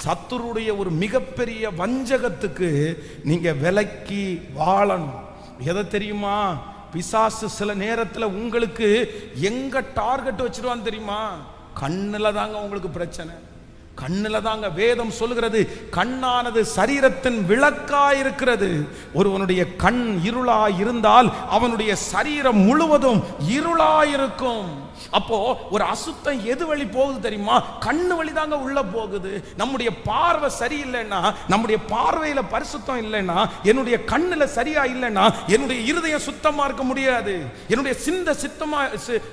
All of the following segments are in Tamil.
சத்துருடைய ஒரு மிகப்பெரிய வஞ்சகத்துக்கு நீங்க விலக்கி வாழணும். எதை தெரியுமா? பிசாசு சில நேரத்துல உங்களுக்கு எங்க டார்கெட் வச்சிருவான்னு தெரியுமா? கண்ணுல தாங்க உங்களுக்கு பிரச்சனை. கண்ணுல தாங்க. வேதம் சொல்லுகிறது, கண்ணானது சரீரத்தின் விளக்காய் இருக்கிறது. ஒருவனுடைய கண் இருளாய் இருந்தால் அவனுடைய சரீரம் முழுவதும் இருளாய் இருக்கும். அப்போ ஒரு அசுத்தம் எது வழி போகுது தெரியுமா? கண்ணு வழி தாங்க உள்ள போகுது. நம்முடைய பார்வை சரியில்லைன்னா, நம்முடைய பார்வையில பரிசுத்தம் இல்லைன்னா, என்னுடைய கண்ணுல சரியா இல்லைன்னா என்னுடைய இருதயம் சுத்தமா இருக்க முடியாது, என்னுடைய சிந்தை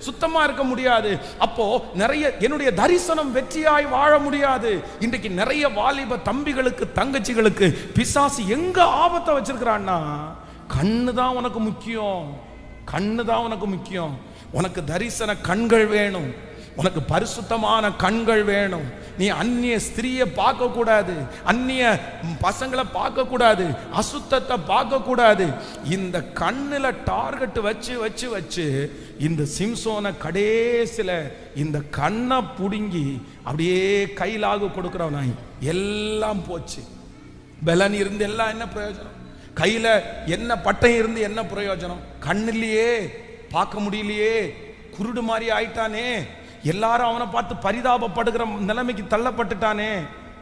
சுத்தமா இருக்க முடியாது. அப்போ நிறைய என்னுடைய தரிசனம் வெற்றியாய் வாழ முடியாது. இன்றைக்கு நிறைய வாலிப தம்பிகளுக்கு தங்கச்சிகளுக்கு பிசாசு எங்க ஆபத்தை வச்சிருக்கிறான்னா, கண்ணு தான் உனக்கு முக்கியம், கண்ணு தான் உனக்கு முக்கியம். உனக்கு தரிசன கண்கள் வேணும், உனக்கு பரிசுத்தமான கண்கள் வேணும். நீ அந்நிய ஸ்திரியை பார்க்க கூடாது, அந்நிய பசங்களை பார்க்க கூடாது, அசுத்தத்தை பார்க்க கூடாது. இந்த கண்ணுல டார்கெட் வச்சு வச்சு வச்சு இந்த சிம்சோனை கடைசில இந்த கண்ணை புடுங்கி அப்படியே கையிலாக கொடுக்கிறவனாய் எல்லாம் போச்சு. பலன் இருந்து எல்லாம் என்ன பிரயோஜனம்? கையில என்ன பட்டம் இருந்து என்ன பிரயோஜனம்? கண்ணிலேயே பார்க்க முடியலையே, குருடு மாதிரி ஆயிட்டானே, எல்லாரும் அவனை பார்த்து பரிதாபப்படுகிற நிலைமைக்கு தள்ளப்பட்டுட்டானே.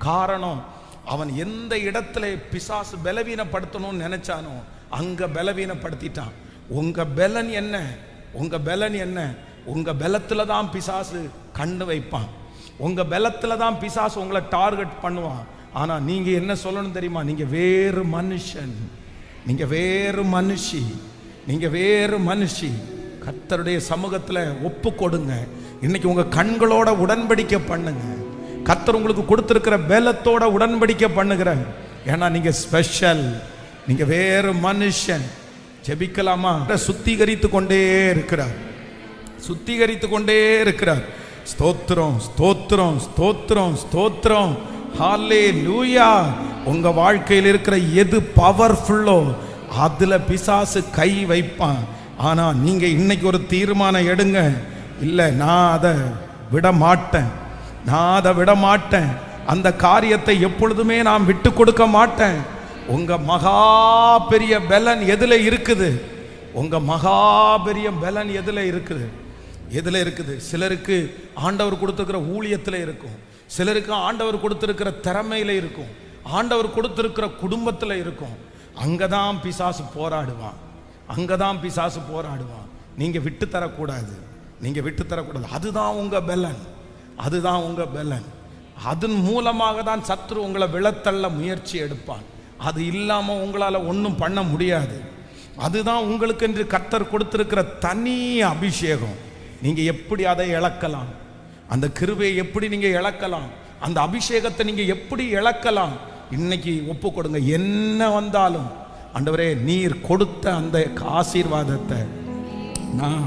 காரணம், அவன் எந்த இடத்துல பிசாசு பலவீனப்படுத்தணும்னு நினைச்சானோ அங்க பலவீனப்படுத்திட்டான். உங்க பலன் என்ன? உங்க பலன் என்ன? உங்க பலத்துல தான் பிசாசு கண்ணு வைப்பான், உங்க பலத்துல தான் பிசாசு உங்களை டார்கெட் பண்ணுவான். ஆனா நீங்க என்ன சொல்லணும் தெரியுமா? நீங்க வேறு மனுஷன், நீங்க வேறு மனுஷி, நீங்க வேறு மனுஷி. கர்த்தருடைய சமூகத்துல ஒப்பு கொடுங்க. இன்னைக்கு உங்க கண்களோட உடன்படிக்கை பண்ணுங்க. கர்த்தர் உங்களுக்கு கொடுத்திருக்கிற பலத்தோட உடன்படிக்கை பண்ணுகிற. ஏன்னா நீங்க ஸ்பெஷல், நீங்க வேறு மனுஷன். ஜெபிக்கலாமா? சுத்திகரித்து கொண்டே இருக்கிறார், சுத்திகரித்து கொண்டே இருக்கிறார். ஸ்தோத்திரம், ஸ்தோத்திரம், ஸ்தோத்திரம், ஸ்தோத்திரம். ஹல்லேலூயா. உங்க வாழ்க்கையில் இருக்கிற எது பவர்ஃபுல்லோ அதுல பிசாசு கை வைப்பான். ஆனா நீங்க இன்னைக்கு ஒரு தீர்மானம் எடுங்க, இல்லை நான் அதை விட மாட்டேன், நான் அதை விட மாட்டேன், அந்த காரியத்தை எப்பொழுதுமே நான் விட்டு கொடுக்க மாட்டேன். உங்க மகா பெரிய பலன் எதுல இருக்குது? உங்க மகா பெரிய பலன் எதுல இருக்குது? எதுல இருக்குது? சிலருக்கு ஆண்டவர் கொடுத்திருக்கிற ஊழியத்தில் இருக்கும், சிலருக்கு ஆண்டவர் கொடுத்திருக்கிற திறமையில இருக்கும், ஆண்டவர் கொடுத்திருக்கிற குடும்பத்தில் இருக்கும். அங்கதான் பிசாசு போராடுவான், அங்கதான் பிசாசு போராடுவான். நீங்க விட்டு தரக்கூடாது, நீங்க விட்டு தரக்கூடாது. அதுதான் உங்க பலன், அதுதான் உங்க பலன். அதன் மூலமாக தான் சத்துரு உங்களை விழத்தள்ள முயற்சி எடுப்பான். அது இல்லாம உங்களால ஒன்றும் பண்ண முடியாது. அதுதான் உங்களுக்கு என்று கர்த்தர் கொடுத்திருக்கிற தனி அபிஷேகம். நீங்க எப்படி அதை இழக்கலாம்? அந்த கிருபையை எப்படி நீங்க இழக்கலாம்? அந்த அபிஷேகத்தை நீங்க எப்படி இழக்கலாம்? இன்னைக்கு ஒப்பு கொடுங்க. என்ன வந்தாலும் ஆண்டவரே, நீர் கொடுத்த அந்த ஆசீர்வாதத்தை நான்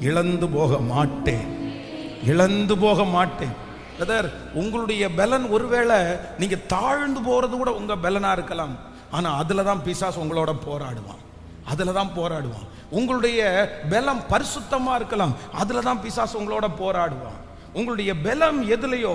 இழந்து போக மாட்டேன், இழந்து போக மாட்டேன். பிரதர், உங்களுடைய பலன் ஒருவேளை நீங்க தாழ்ந்து போறது கூட உங்க பலனா இருக்கலாம். ஆனா அதுல தான் பிசாசு உங்களோட போராடுவான், அதுல தான் போராடுவான். உங்களுடைய பலம் பரிசுத்தமா இருக்கலாம், அதுல தான் பிசாசு உங்களோட போராடுவான். உங்களுடைய பலம் எதுலையோ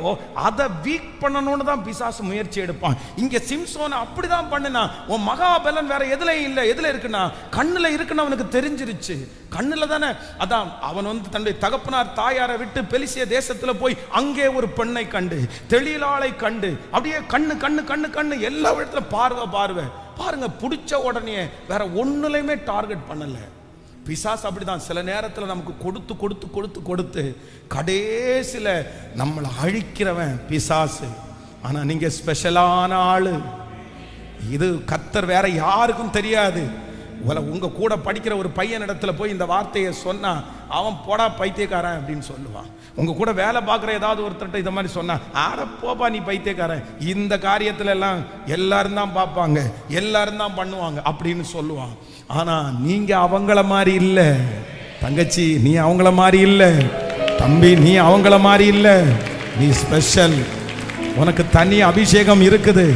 அதை வீக் பண்ணணும்னு தான் பிசாசு முயற்சி எடுப்பான். இங்க சிம்சோனை அப்படிதான் பண்ணினா. உன் மகா பலன் வேற எதுலையும் இல்லை. எதுல இருக்குன்னா கண்ணுல இருக்குன்னு அவனுக்கு தெரிஞ்சிருச்சு. கண்ணுல தானே. அதான் அவன் தன்னுடைய தகப்பனார் தாயாரை விட்டு பெலிசிய தேசத்துல போய் அங்கே ஒரு பெண்ணை கண்டு, தெளிலாளை கண்டு, அப்படியே கண்ணு கண்ணு கண்ணு கண்ணு எல்லா இடத்துல பார்வை பார்வை பாருங்க. பிடிச்ச உடனே வேற ஒண்ணுலையுமே டார்கெட் பண்ணல. பிசாசு அப்படிதான் சில நேரத்தில் நமக்கு கொடுத்து கொடுத்து கொடுத்து கொடுத்து கடைசியில் நம்மளை அழிக்கிறவன் பிசாசு. ஆனா நீங்க ஸ்பெஷலான ஆளு. இது கர்த்தர் வேற யாருக்கும் தெரியாது. உங்க கூட படிக்கிற ஒரு பையன் இடத்துல போய் இந்த வார்த்தையை சொன்னா அவன் போடா பைத்தியக்காரன் அப்படின்னு சொல்லுவான். உங்க கூட வேலை பார்க்குற ஏதாவது ஒருத்தர்கிட்ட இதை மாதிரி சொன்னா, ஆட போப்பா நீ பைத்தியக்காரன், இந்த காரியத்துல எல்லாம் எல்லாரும் தான் பார்ப்பாங்க, எல்லாரும் தான் பண்ணுவாங்க அப்படின்னு சொல்லுவான். ஆனா நீங்க அவங்கள மாதிரி இல்ல. தங்கச்சி, நீ அவங்கள மாதிரி இல்ல. தம்பி, நீ அவங்கள மாதிரி இல்ல. நீ ஸ்பெஷல். உனக்கு தனி அபிஷேகம் இருக்குது.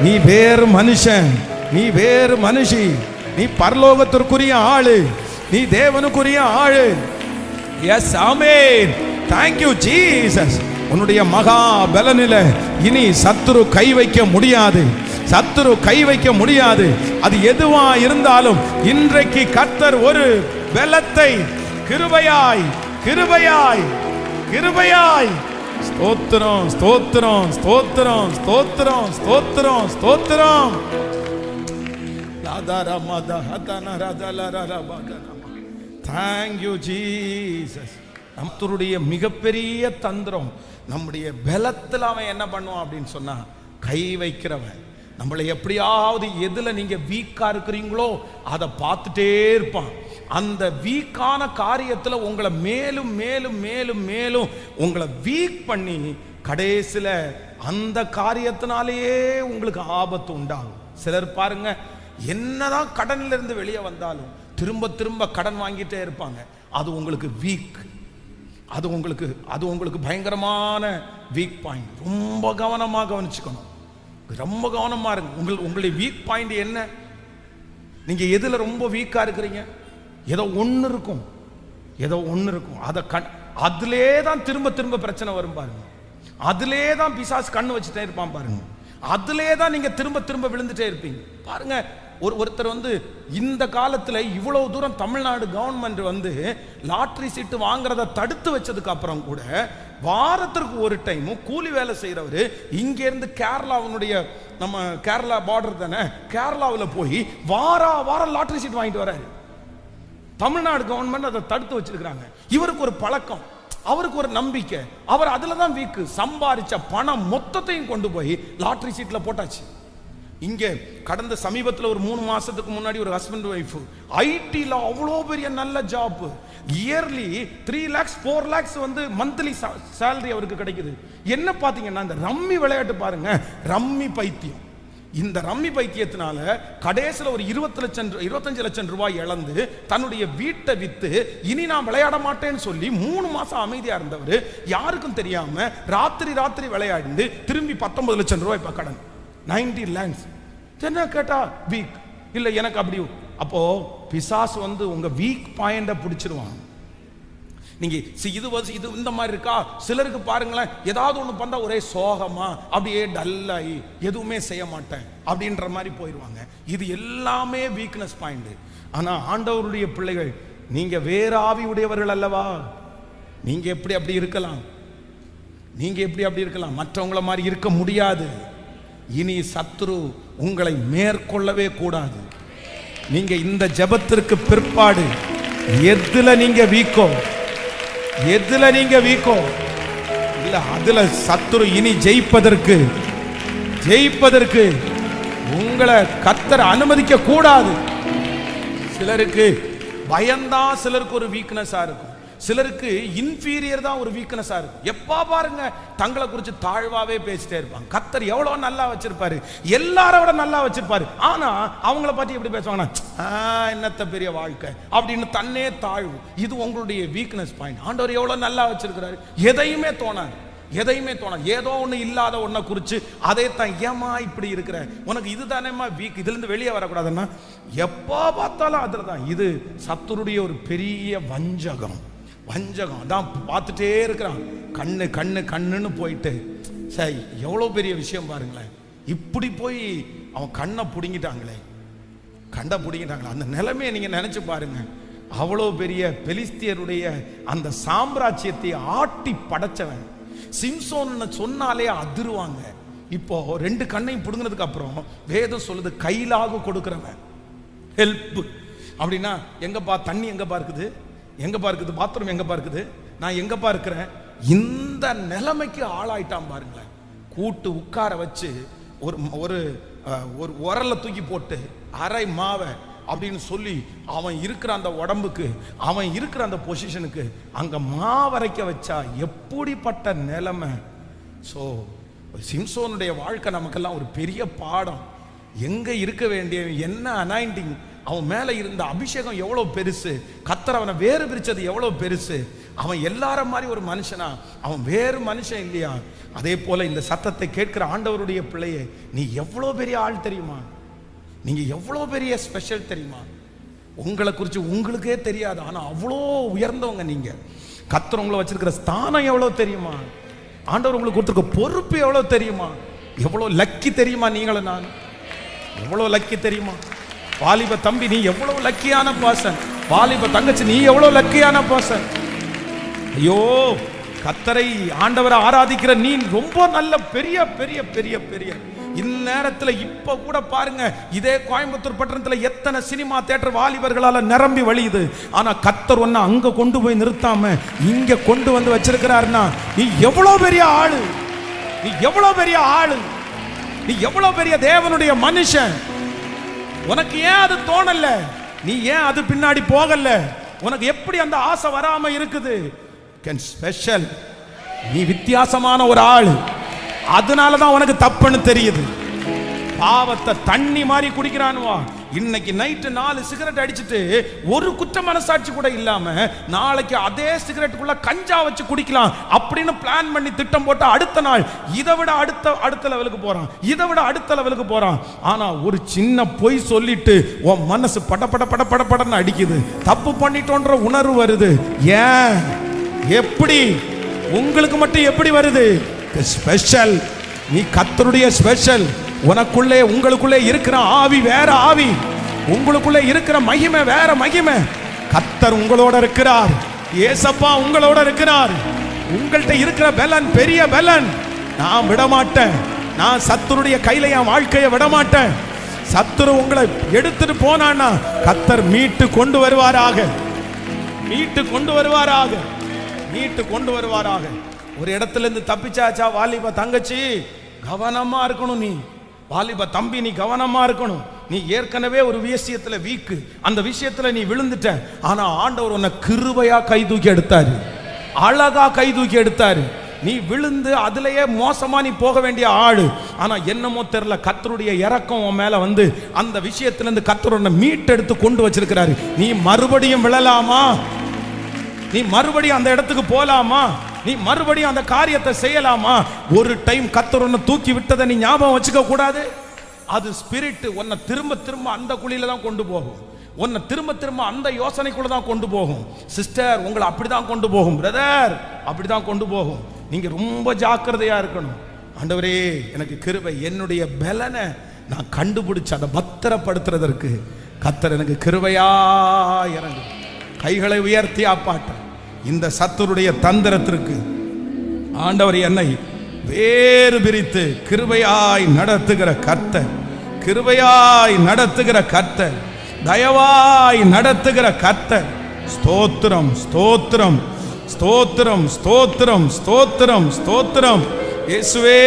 நீ வேறு மனுஷன், நீ வேறு மனுஷி. நீ பரலோகத்திற்குரிய ஆளு, நீ தேவனுக்குரிய ஆளு. Yes, amen. Thank you Jesus. உன்னுடைய மகா பலனில இனி சத்துரு கை வைக்க முடியாது. சத்துரு கை வைக்க முடியாது. அது எதுவா இருந்தாலும் இன்றைக்கு கர்த்தர் ஒரு பலத்தை கிருபையாய் கிருபையாய் கிருபையாய். ஸ்தோத்திரம் ஸ்தோத்திரம் ஸ்தோத்திரம் ஸ்தோத்திரம் ஸ்தோத்திரம் ஸ்தோத்திரம். Thank you Jesus. நம்முடைய மிகப்பெரிய தந்திரம் நம்முடைய பலத்தில் அவன் என்ன பண்ணுவான் அப்படின்னு சொன்னா, கை வைக்கிறவன். நம்மளை எப்படியாவது எதுல நீங்க வீக்கா இருக்கிறீங்களோ அதை பார்த்துட்டே இருப்பான். அந்த வீக்கான காரியத்துல உங்களை மேலும் மேலும் மேலும் மேலும் உங்களை வீக் பண்ணி கடைசியில அந்த காரியத்தினாலேயே உங்களுக்கு ஆபத்து உண்டாகும். சிலர் பாருங்க, என்னதான் கடன்ல இருந்து வெளியே வந்தாலும் திரும்ப திரும்ப கடன் வாங்கிட்டே இருப்பாங்க. அது உங்களுக்கு வீக். அது உங்களுக்கு பயங்கரமான வீக் பாயிண்ட். ரொம்ப கவனமாக கவனிச்சுக்கணும். ரொம்ப கவனமா இருங்க. உங்களுடைய வீக் பாயிண்ட் என்ன? நீங்க எதுல ரொம்ப வீக்கா இருக்கிறீங்க? ஏதோ ஒண்ணு இருக்கும், ஏதோ ஒண்ணு இருக்கும். அதிலே தான் திரும்ப திரும்ப பிரச்சனை வரும் பாருங்க. அதிலே தான் பிசாசு கண்ணு வச்சுட்டே இருப்பான் பாருங்க. அதிலே தான் நீங்க திரும்ப திரும்ப விழுந்துட்டே இருப்பீங்க பாருங்க. ஒருத்தர் இந்த காலத்துல இவ்வளவு தூரம் தமிழ்நாடு கவர்மெண்ட் லாட்டரி சீட்டு வாங்குறத தடுத்து வச்சதுக்கு அப்புறம் கூட வாரத்திற்கு ஒரு டைம் கூலி வேலை செய்யறவரு இங்க இருந்து கேரளாவுடைய, நம்ம கேரளா பார்டர் தானே, கேரளாவில் போய் வாரம் லாட்டரி சீட் வாங்கிட்டு வராரு. தமிழ்நாடு கவர்மெண்ட் அதை தடுத்து வச்சிருக்கிறாங்க. இவருக்கு ஒரு பழக்கம், அவருக்கு ஒரு நம்பிக்கை, அவர் அதுல தான் வீக்கு. சம்பாதிச்ச பணம் மொத்தத்தையும் கொண்டு போய் லாட்டரி சீட்ல போட்டாச்சு. இங்க கடந்த சமீபத்தில் ஒரு 3 மாசத்துக்கு முன்னாடி ஒரு ஹஸ்பண்ட் ஒய்ஃப் ஐடில அவ்வளோ பெரிய நல்ல job, yearly 3 lakhs 4 lakhs monthly salary அவருக்கு கிடைக்குது. என்ன பாத்தீங்கன்னா இந்த ரம்மி விளையாட்டு பாருங்க, ரம்மி பைத்தியம். இந்த ரம்மி பைத்தியத்தினால கடைசியில் ஒரு 25 லட்சம் ரூபாய் இழந்து தன்னுடைய வீட்டை வித்து இனி நான் விளையாட மாட்டேன்னு சொல்லி 3 மாசம் அமைதியா இருந்தவர் யாருக்கும் தெரியாம ராத்திரி விளையாண்டு திரும்பி 19 லட்சம் ரூபாய் இப்ப கடன், 90 lakhs. என்ன கேட்டா வீக் இல்ல எனக்கு அப்படி. அப்போ பிசாசு உங்க வீக் பாயிண்ட பிடிச்சிருவான். நீங்க இது இந்த மாதிரி இருக்கா? சிலருக்கு பாருங்களேன், ஏதாவது ஒண்ணு பண்ணா ஒரே சோகமா அப்படியே டல்லாகி எதுவுமே செய்ய மாட்டேன் அப்படின்ற மாதிரி போயிடுவாங்க. இது எல்லாமே வீக்னஸ் பாயிண்ட். ஆனா ஆண்டவருடைய பிள்ளைகள், நீங்க வேற ஆவி உடையவர்கள் அல்லவா? நீங்க எப்படி அப்படி இருக்கலாம்? நீங்க எப்படி அப்படி இருக்கலாம்? மற்றவங்கள மாதிரி இருக்க முடியாது. இனி சத்துரு உங்களை மேற்கொள்ளவே கூடாது. நீங்க இந்த ஜெபத்திற்கு பிற்பாடு எதுல நீங்க வீக்கோ இல்ல அதுல சத்துரு இனி ஜெயிப்பதற்கு உங்களை கர்த்தர் அனுமதிக்க கூடாது. சிலருக்கு பயம்தான் சிலருக்கு ஒரு வீக்னஸா இருக்கும். சிலருக்கு இன்ஃபீரியர் தான் ஒரு வீக்னஸா இருக்கும். எப்பா பாருங்க தங்களை குறித்து தாழ்வாவே பேசிட்டே இருப்பாங்க. கர்த்தர் எவ்வளவு நல்லா வச்சிருப்பாரு, எல்லாரோட நல்லா வச்சிருப்பாரு. ஆனா அவங்கள பத்தி எப்படி பேசுவாங்கன்னா, என்னத்த பெரிய வாழ்க்கை அப்படின்னு தன்னே தாழ்வு. இது உங்களுடைய வீக்னஸ் பாயிண்ட். ஆண்டவர் எவ்வளவு நல்லா வச்சிருக்கிறாரு, எதையுமே தோணாது. ஏதோ ஒண்ணு இல்லாத ஒன்ன குறிச்சு அதே தான், ஏமா இப்படி இருக்கிற, உனக்கு இதுதானேமா வீக், இதுல இருந்து வெளியே வரக்கூடாதுன்னா எப்போ பார்த்தாலும் அதுலதான். இது சத்துருடைய ஒரு பெரிய வஞ்சகம் தான். பார்த்துட்டே இருக்கிறான், கண்ணுன்னு போயிட்டு. சரி, எவ்வளவு பெரிய விஷயம் பாருங்களேன். இப்படி போய் அவன் கண்ணை பிடுங்கிட்டாங்களே. அந்த நிலைமையை நீங்க நினைச்சு பாருங்க. அவ்வளவு பெரிய பெலிஸ்தியருடைய அந்த சாம்ராஜ்யத்தை ஆட்டி படைச்சவன் சிம்சோன்னு சொன்னாலே அதிருவாங்க. இப்போ 2 கண்ணையும் பிடுங்கினதுக்கு அப்புறம் வேதம் சொல்லுது, கையிலாக கொடுக்கிறவன். ஹெல்ப் அப்படின்னா எங்கப்பா தண்ணி, எங்கப்பா இருக்குது பாத்ரூம், எங்கப்பா இருக்குது, நான் எங்கப்பா இருக்கிறேன். இந்த நிலைமைக்கு ஆளாயிட்டான் பாருங்களேன். கூட்டு உட்கார வச்சு ஒரு உரல்ல தூக்கி போட்டு அரை மாவை அப்படின்னு சொல்லி அவன் இருக்கிற அந்த உடம்புக்கு, அவன் இருக்கிற அந்த பொசிஷனுக்கு அங்க மாவரைக்க வச்சா எப்படிப்பட்ட நிலைமை. ஸோ சிம்சோனுடைய வாழ்க்கை நமக்கெல்லாம் ஒரு பெரிய பாடம். எங்க இருக்க வேண்டிய என்ன அனாயிண்டிங், அவன் மேல இருந்த அபிஷேகம் எவ்வளவு பெருசு, கர்த்தர் அவனை வேறு பிரிச்சது எவ்வளவு பெருசு. அவன் எல்லார மாதிரி ஒரு மனுஷனா, அவன் வேறு மனுஷன் இல்லையா? அதே போல இந்த சத்தத்தை கேட்கிற ஆண்டவருடைய பிள்ளையே, நீ எவ்வளவு பெரிய ஆள் தெரியுமா? நீங்க எவ்வளவு பெரிய ஸ்பெஷல் தெரியுமா? உங்களை குறித்து உங்களுக்கே தெரியாது, ஆனா அவ்வளோ உயர்ந்தவங்க நீங்க. கர்த்தர் உங்களை வச்சிருக்கிற ஸ்தானம் எவ்வளவு தெரியுமா? ஆண்டவர் உங்களுக்கு கொடுத்துருக்க பொறுப்பு எவ்வளவு தெரியுமா? எவ்வளவு லக்கி தெரியுமா? நீங்களும் நான் எவ்வளவு லக்கி தெரியுமா? வாலிப தம்பி, நீ எவ்வளவு லக்கியான பர்சன். வாலிப தங்கச்சி, நீ எவ்வளவு லக்கியான பர்சன். ஐயோ, கர்த்தரை ஆண்டவரை ஆராதிக்கிற நீ ரொம்ப நல்ல பெரிய பெரிய பெரிய பெரிய. இந்நேரத்தில் இப்ப கூட பாருங்க, இதே கோயம்புத்தூர் பட்டணத்தில் எத்தனை சினிமா தியேட்டர் வாலிபர்களால நிரம்பி வழியுது. ஆனா கர்த்தர் ஒன்னு அங்க கொண்டு போய் நிறுத்தாம இங்க கொண்டு வந்து வச்சிருக்கிறாருன்னா நீ எவ்வளவு பெரிய ஆளு, நீ எவ்வளவு பெரிய ஆளு, நீ எவ்வளவு பெரிய தேவனுடைய மனுஷன். உனக்கு ஏன் அது தோணல? நீ ஏன் அது பின்னாடி போகல? உனக்கு எப்படி அந்த ஆசை வராம இருக்குது? ஸ்பெஷல், நீ வித்தியாசமான ஒரு ஆளு. அதனாலதான் உனக்கு தப்புன்னு தெரியுது. பாவத்தை தண்ணி மாதிரி குடிக்கிறானுவா. இன்னைக்கு நைட்டு 4 சிகரெட் அடிச்சுட்டு ஒரு குற்ற மனசாட்சி கூட இல்லாம நாளைக்கு அதே சிகரெட்டுக்குள்ள கஞ்சா வச்சு குடிக்கலாம் அப்படின்னு பிளான் பண்ணி திட்டம் போட்டு அடுத்த நாள் இதை விட அடுத்த லெவலுக்கு போறான், இதை விட அடுத்த லெவலுக்கு போறான். ஆனா ஒரு சின்ன பொய் சொல்லிட்டு உன் மனசு பட பட பட பட படன்னு அடிக்குது. தப்பு பண்ணிட்டோன்ற உணர்வு வருது. ஏன்? எப்படி? உங்களுக்கு மட்டும் எப்படி வருது? ஸ்பெஷல், நீ கர்த்தருடைய ஸ்பெஷல். உனக்குள்ளே உங்களுக்குள்ளே இருக்கிற ஆவி வேற ஆவி, உங்களுக்குள்ளே இருக்கிற மகிமை வேற மகிமை. கர்த்தர் உங்களோட இருக்கிறார். ஏசப்பா உங்களோட இருக்கிறார். உங்கள்கிட்ட இருக்கிற பலன் பெரிய பலன். நான் விட மாட்டேன். நான் சத்துருடைய கையில என் வாழ்க்கையை விட மாட்டேன். சத்துரு உங்களை எடுத்துட்டு போனான்னா கர்த்தர் மீட்டு கொண்டு வருவாராக, மீட்டு கொண்டு வருவாராக, மீட்டு கொண்டு வருவாராக. ஒரு இடத்துல இருந்து தப்பிச்சாச்சா வாலிப தங்கச்சி, கவனமா இருக்கணும். நீ வாலிப தம்பி, நீ கவனமா இருக்கணும். நீ ஏற்கனவே ஒரு விஷயத்துல வீக்கு, அந்த விஷயத்துல நீ விழுந்துட்ட. ஆனா ஆண்டவர் உன்னை கிருபையா கை தூக்கி எடுத்தாரு, அழகா கை தூக்கி எடுத்தாரு. நீ விழுந்து அதுலயே மோசமா நீ போக வேண்டிய ஆளு. ஆனா என்னமோ தெரியல, கர்த்தருடைய இரக்கம் உன் மேல வந்து அந்த விஷயத்துல இருந்து கர்த்தர் உன்னை மீட்டெடுத்து கொண்டு வச்சிருக்கிறாரு. நீ மறுபடியும் விழலாமா? நீ மறுபடியும் அந்த இடத்துக்கு போலாமா? நீ மறுபடியும் அந்த காரியத்தை செய்யலாமா? ஒரு டைம் கர்த்தர் உன்னை தூக்கி விட்டதை நீ ஞாபகம் வச்சுக்க கூடாது. அது ஸ்பிரிட் உன்னை திரும்ப திரும்ப அந்த குழியில தான் கொண்டு போகும். உன்னை திரும்ப திரும்ப அந்த யோசனைக்குள்ள தான் கொண்டு போகும். சிஸ்டர், உங்களை அப்படிதான் கொண்டு போகும். பிரதர், அப்படிதான் கொண்டு போகும். நீங்க ரொம்ப ஜாக்கிரதையா இருக்கணும். ஆண்டவரே எனக்கு கிருபை, என்னுடைய பலனை நான் கண்டுபிடிச்சு அதை பத்திரப்படுத்துறதற்கு கர்த்தர் எனக்கு கிருபையா இறங்கு. கைகளை உயர்த்தி ஆப்பாட்ட இந்த சத்துருடைய தந்திரத்திற்கு ஆண்டவர் என்னை வேறு பிரித்து கிருபையாய் நடத்துகிற கர்த்தர், கிருபையாய் நடத்துகிற கர்த்தர், தயவாய் நடத்துகிற கர்த்தர். ஸ்தோத்திரம், ஸ்தோத்திரம், ஸ்தோத்திரம், ஸ்தோத்திரம், ஸ்தோத்திரம், ஸ்தோத்திரம். இயேசுவே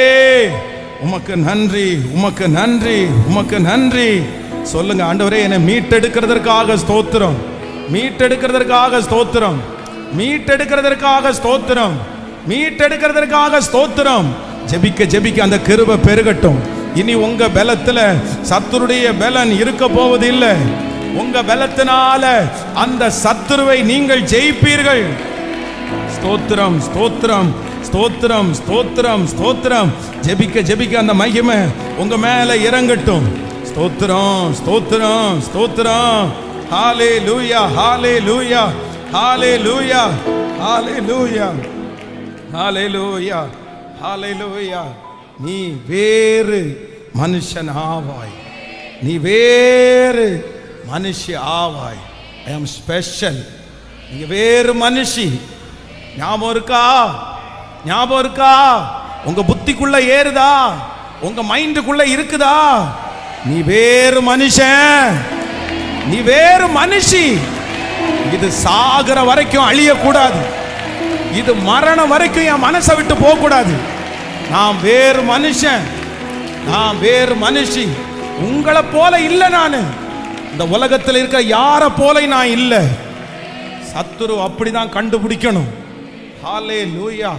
உமக்கு நன்றி, உமக்கு நன்றி, உமக்கு நன்றி. சொல்லுங்க, ஆண்டவரே என்னை மீட்டெடுக்கிறதற்காக ஸ்தோத்திரம், மீட்டெடுக்கிறதற்காக ஸ்தோத்திரம், மீட்டெடுக்கிறதற்காக ஸ்தோத்திரம், மீட்டெடுக்கிறதற்காக ஸ்தோத்திரம். ஜெபிக்க ஜெபிக்க அந்த கிருபை பெருகட்டும். இனி உங்க பலத்துல சத்துருடைய பலன் இருக்க போவது இல்லை. உங்க பலத்தினால அந்த சத்துருவை நீங்கள் ஜெயிப்பீர்கள். ஸ்தோத்திரம், ஸ்தோத்திரம், ஸ்தோத்திரம், ஸ்தோத்திரம், ஸ்தோத்திரம். ஜெபிக்க ஜெபிக்க அந்த மகிமை உங்க மேல இறங்கட்டும். ஸ்தோத்திரம், ஸ்தோத்திரம், ஸ்தோத்திரம். ஹalleluya, ஹalleluya, ஹalleluya, ஹalleluya, ஹalleluya, ஹalleluya. நீ வேறு மனுஷன் ஆவாய், நீ வேறு மனுஷி ஆவாய். ஐ ஆம் ஸ்பெஷல். நீங்க வேறு மனுஷி. ஞாபகம் இருக்கா? ஞாபகம் இருக்கா? உங்க புத்திக்குள்ள ஏறுதா? உங்க மைண்டுக்குள்ள இருக்குதா? நீ வேறு மனுஷன், நீ வேறு மனுஷி. இது சாகர வரைக்கும் அழியக்கூடாது. இது மரணம் வரைக்கும் என் மனசை விட்டு போக கூடாது. நான் வேறு மனுஷன், நான் வேறு மனுஷி. உங்களை போல இல்லை. நான் இந்த உலகத்தில் இருக்க யாரை போல நான் இல்லை. சத்துரு அப்படிதான் கண்டுபிடிக்கணும். ஹalleluya.